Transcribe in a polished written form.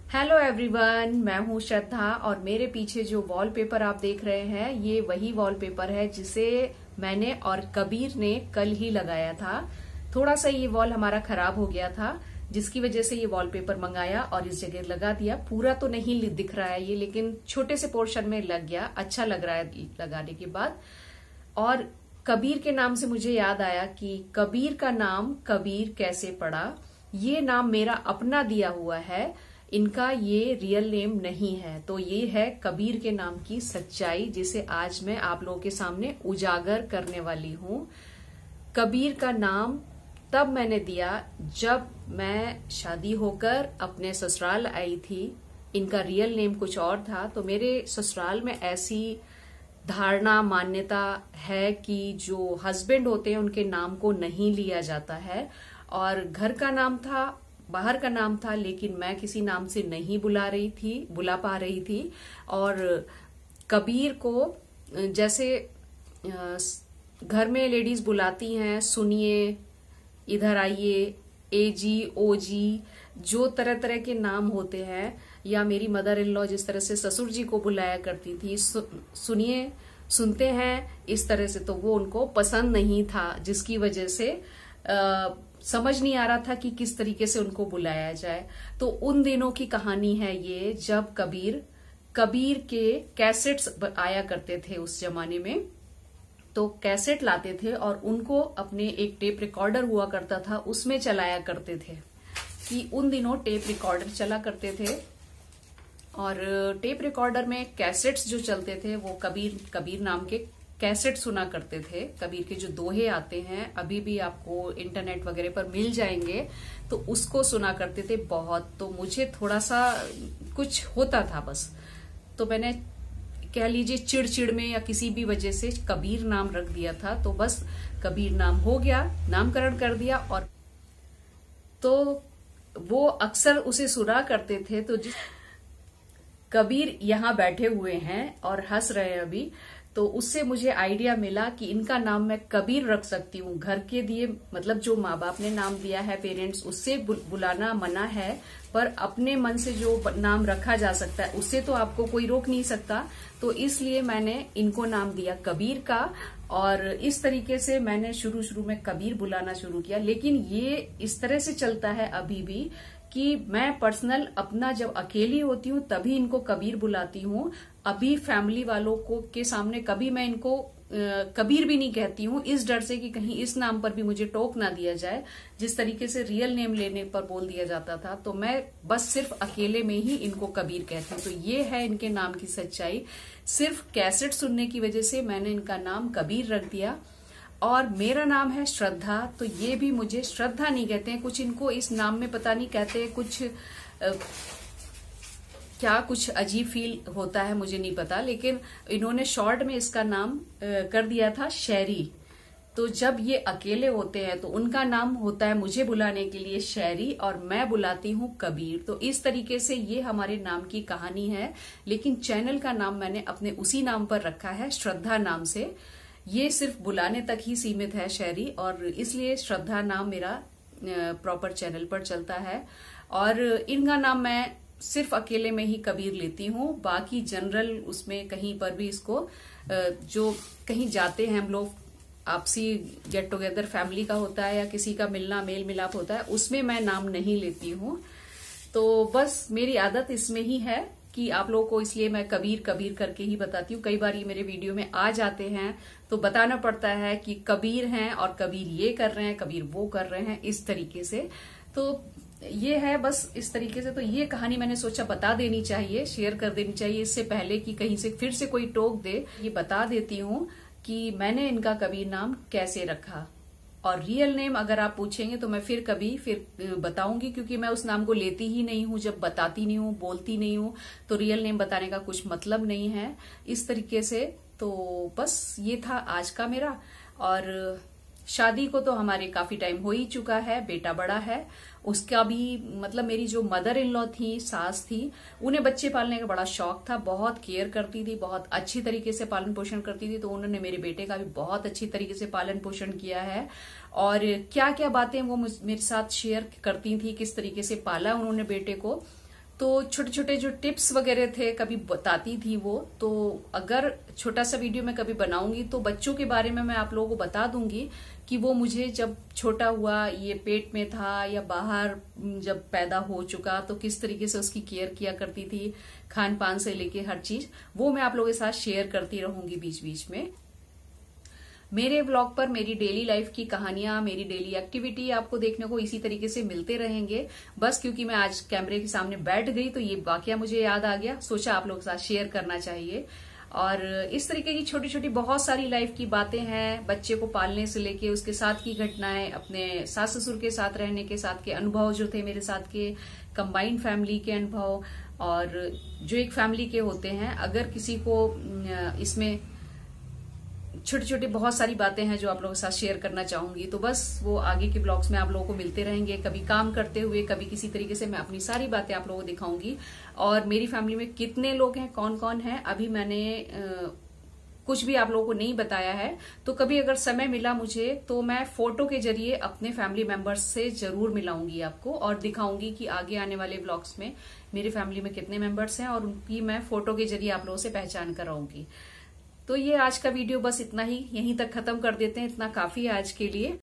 Hello everyone, मैं हूं श्रद्धा और मेरे पीछे जो वॉलपेपर आप देख रहे हैं ये वही वॉलपेपर है जिसे मैंने और कबीर ने कल ही लगाया था। थोड़ा सा ये वॉल हमारा खराब हो गया था जिसकी वजह से ये वॉलपेपर मंगाया और इस जगह लगा दिया। पूरा तो नहीं दिख रहा है ये, लेकिन छोटे से पोर्शन में लग गया, अच्छा लग रहा है लगाने के बाद। और कबीर के नाम से मुझे याद आया कि कबीर का नाम कबीर कैसे पड़ा। ये नाम मेरा अपना दिया हुआ है, इनका ये रियल नेम नहीं है। तो ये है कबीर के नाम की सच्चाई जिसे आज मैं आप लोगों के सामने उजागर करने वाली हूं। कबीर का नाम तब मैंने दिया जब मैं शादी होकर अपने ससुराल आई थी। इनका रियल नेम कुछ और था। तो मेरे ससुराल में ऐसी धारणा मान्यता है कि जो हस्बैंड होते हैं उनके नाम को नहीं लिया जाता है। और घर का नाम था, बाहर का नाम था, लेकिन मैं किसी नाम से नहीं बुला पा रही थी। और कबीर को जैसे घर में लेडीज बुलाती हैं, सुनिए, इधर आइए, ए जी, ओ जी, जो तरह तरह के नाम होते हैं, या मेरी मदर इन लॉ जिस तरह से ससुर जी को बुलाया करती थी, सुनिए, सुनते हैं, इस तरह से, तो वो उनको पसंद नहीं था, जिसकी वजह से समझ नहीं आ रहा था कि किस तरीके से उनको बुलाया जाए। तो उन दिनों की कहानी है ये, जब कबीर के कैसेट्स आया करते थे उस जमाने में। तो कैसेट लाते थे और उनको अपने एक टेप रिकॉर्डर हुआ करता था, उसमें चलाया करते थे। कि उन दिनों टेप रिकॉर्डर चला करते थे और टेप रिकॉर्डर में कैसेट्स जो चलते थे वो कबीर नाम के कैसेट सुना करते थे। कबीर के जो दोहे आते हैं, अभी भी आपको इंटरनेट वगैरह पर मिल जाएंगे, तो उसको सुना करते थे बहुत। तो मुझे थोड़ा सा कुछ होता था बस, तो मैंने कह लीजिए चिड़चिड़ में या किसी भी वजह से कबीर नाम रख दिया था। तो बस कबीर नाम हो गया, नामकरण कर दिया। और तो वो अक्सर उसे सुना करते थे। तो कबीर यहाँ बैठे हुए हैं और हंस रहे हैं अभी, तो उससे मुझे आइडिया मिला कि इनका नाम मैं कबीर रख सकती हूँ। घर के दिए, मतलब जो माँ बाप ने नाम दिया है, पेरेंट्स, उससे बुलाना मना है, पर अपने मन से जो नाम रखा जा सकता है उससे तो आपको कोई रोक नहीं सकता। तो इसलिए मैंने इनको नाम दिया कबीर का। और इस तरीके से मैंने शुरू में कबीर बुलाना शुरू किया। लेकिन ये इस तरह से चलता है अभी भी कि मैं पर्सनल अपना जब अकेली होती हूँ तभी इनको कबीर बुलाती हूँ। अभी फैमिली वालों को के सामने कभी मैं इनको कबीर भी नहीं कहती हूँ, इस डर से कि कहीं इस नाम पर भी मुझे टोक ना दिया जाए, जिस तरीके से रियल नेम लेने पर बोल दिया जाता था। तो मैं बस सिर्फ अकेले में ही इनको कबीर कहती हूँ। तो ये है इनके नाम की सच्चाई। सिर्फ कैसेट सुनने की वजह से मैंने इनका नाम कबीर रख दिया। और मेरा नाम है श्रद्धा, तो ये भी मुझे श्रद्धा नहीं कहते हैं, कुछ इनको इस नाम में पता नहीं कहते हैं, कुछ अजीब फील होता है, मुझे नहीं पता। लेकिन इन्होंने शॉर्ट में इसका नाम कर दिया था शहरी। तो जब ये अकेले होते हैं तो उनका नाम होता है मुझे बुलाने के लिए शहरी, और मैं बुलाती हूँ कबीर। तो इस तरीके से ये हमारे नाम की कहानी है। लेकिन चैनल का नाम मैंने अपने उसी नाम पर रखा है, श्रद्धा नाम से। ये सिर्फ बुलाने तक ही सीमित है, शहरी, और इसलिए श्रद्धा नाम मेरा प्रॉपर चैनल पर चलता है। और इनका नाम मैं सिर्फ अकेले में ही कबीर लेती हूँ। बाकी जनरल उसमें कहीं पर भी इसको जो कहीं जाते हैं हम लोग, आपसी गेट टुगेदर फैमिली का होता है या किसी का मिलना मेल मिलाप होता है, उसमें मैं नाम नहीं लेती हूँ। तो बस मेरी आदत इसमें ही है कि आप लोगों को, इसलिए मैं कबीर कबीर करके ही बताती हूँ। कई बार ये मेरे वीडियो में आ जाते हैं तो बताना पड़ता है कि कबीर हैं और कबीर ये कर रहे हैं, कबीर वो कर रहे हैं, इस तरीके से। तो ये है बस इस तरीके से। तो ये कहानी मैंने सोचा बता देनी चाहिए, शेयर कर देनी चाहिए, इससे पहले कि कहीं से फिर से कोई टोक दे। ये बता देती हूँ कि मैंने इनका कबीर नाम कैसे रखा। और रियल नेम अगर आप पूछेंगे तो मैं फिर बताऊंगी, क्योंकि मैं उस नाम को लेती ही नहीं हूँ। जब बताती नहीं हूँ, बोलती नहीं हूँ, तो रियल नेम बताने का कुछ मतलब नहीं है, इस तरीके से। तो बस ये था आज का मेरा। और शादी को तो हमारे काफी टाइम हो ही चुका है, बेटा बड़ा है, उसका भी मतलब मेरी जो मदर इन लॉ थी, सास थी, उन्हें बच्चे पालने का बड़ा शौक था, बहुत केयर करती थी, बहुत अच्छी तरीके से पालन पोषण करती थी। तो उन्होंने मेरे बेटे का भी बहुत अच्छी तरीके से पालन पोषण किया है। और क्या क्या बातें वो मेरे साथ शेयर करती थी, किस तरीके से पाला उन्होंने बेटे को, तो छोटे छोटे जो टिप्स वगैरह थे कभी बताती थी वो। तो अगर छोटा सा वीडियो मैं कभी बनाऊंगी तो बच्चों के बारे में मैं आप लोगों को बता दूंगी कि वो मुझे जब छोटा हुआ, ये पेट में था या बाहर जब पैदा हो चुका, तो किस तरीके से उसकी केयर किया करती थी, खान पान से लेके हर चीज, वो मैं आप लोगों के साथ शेयर करती रहूंगी बीच बीच में। मेरे ब्लॉग पर मेरी डेली लाइफ की कहानियां, मेरी डेली एक्टिविटी आपको देखने को इसी तरीके से मिलते रहेंगे। बस क्योंकि मैं आज कैमरे के सामने बैठ गई तो ये वाकया मुझे याद आ गया, सोचा आप लोगों के साथ शेयर करना चाहिए। और इस तरीके की छोटी छोटी बहुत सारी लाइफ की बातें हैं, बच्चे को पालने से लेके उसके साथ की घटनाएं, अपने सास ससुर के साथ रहने के साथ के अनुभव जो थे मेरे साथ के, कंबाइंड फैमिली के अनुभव, और जो एक फैमिली के होते हैं। अगर किसी को इसमें छोटी छोटी बहुत सारी बातें हैं जो आप लोगों के साथ शेयर करना चाहूंगी, तो बस वो आगे के ब्लॉग्स में आप लोगों को मिलते रहेंगे। कभी काम करते हुए, कभी किसी तरीके से मैं अपनी सारी बातें आप लोगों को दिखाऊंगी। और मेरी फैमिली में कितने लोग हैं, कौन कौन है, अभी मैंने कुछ भी आप लोगों को नहीं बताया है। तो कभी अगर समय मिला मुझे तो मैं फोटो के जरिए अपने फैमिली मेंबर्स से जरूर मिलाऊंगी आपको, और दिखाऊंगी कि आगे आने वाले ब्लॉग्स में मेरी फैमिली में कितने मेंबर्स हैं, और उनकी मैं फोटो के जरिए आप लोगों से पहचान कराऊंगी। तो ये आज का वीडियो बस इतना ही, यहीं तक खत्म कर देते हैं, इतना काफी है आज के लिए।